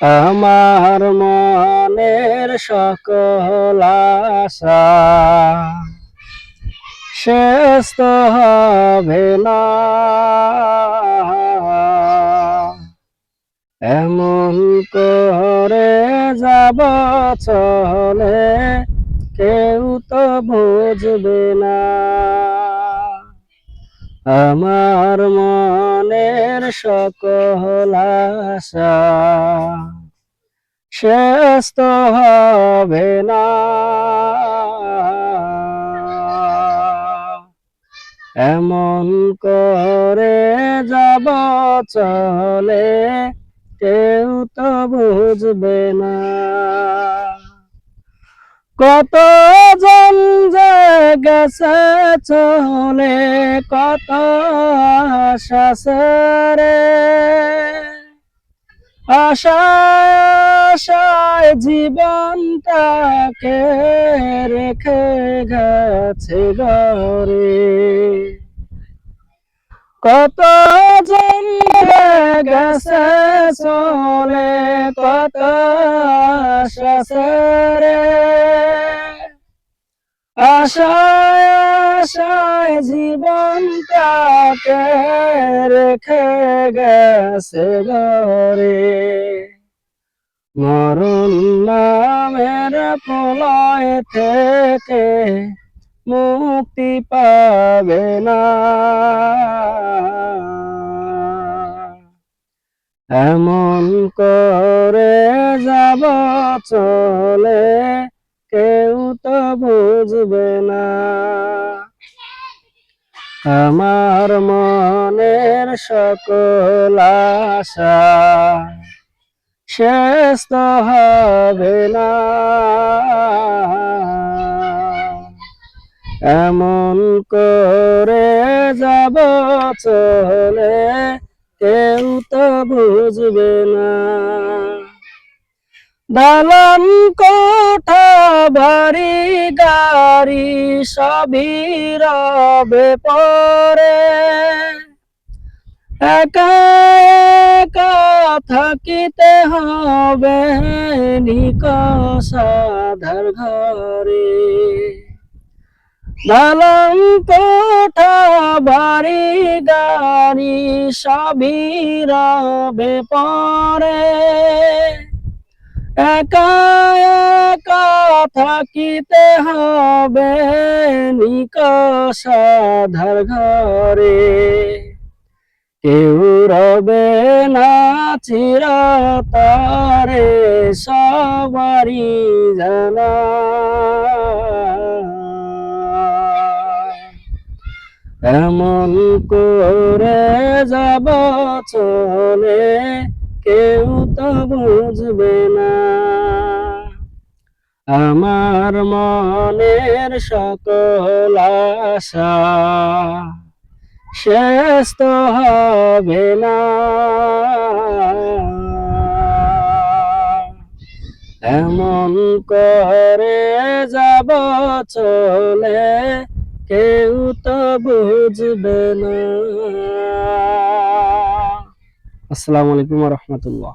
আমার মনের সকল আশা শেষ তো হবে না, এমন করে যাব চলে কেউ তো বুঝবে না। আমার মনের সকল আশা শেষ তো হবে না, এমন করে যাব চলে কেউ তো বুঝবে না। কত জন যে গেছে চলে, কত আশা রে, আশায় আশায় জীবনটাকে রেখে গেছে ঘরে। কত জন গেছে চলে, কত আশা রে, আশায় আশায় জীবনটাকে রেখে গেছে ঘরে। মরণ নামের প্রলয় থেকে মুক্তি পাবে না, এমন করে যাব চলে কেউ তো বুঝবে না। আমার মনের সকল আশা শেষ তো হবে না, এমন করে যাব চলে কেউ তো বুঝবে না। দালান কোঠা বাড়ি গাড়ি সবই রবে পরে, একা একা থাকিতে হবে নিকষাধার ঘরে। দালান কোঠা বাড়ি গাড়ি সবই রবে পরে, একা একা থাকিতে হবে নিকষাধার ঘরে। কেউ রবে না চিরতরে সবারই জানা, এমন করে যাব চলে কেউ তো বুঝবে না। আমার মনের সকল আশা শেষ তো হবে না, এমন করে যাব চলে কেউ তো বুঝবে না। আসসালামু আলাইকুম ওয়া রাহমাতুল্লাহ।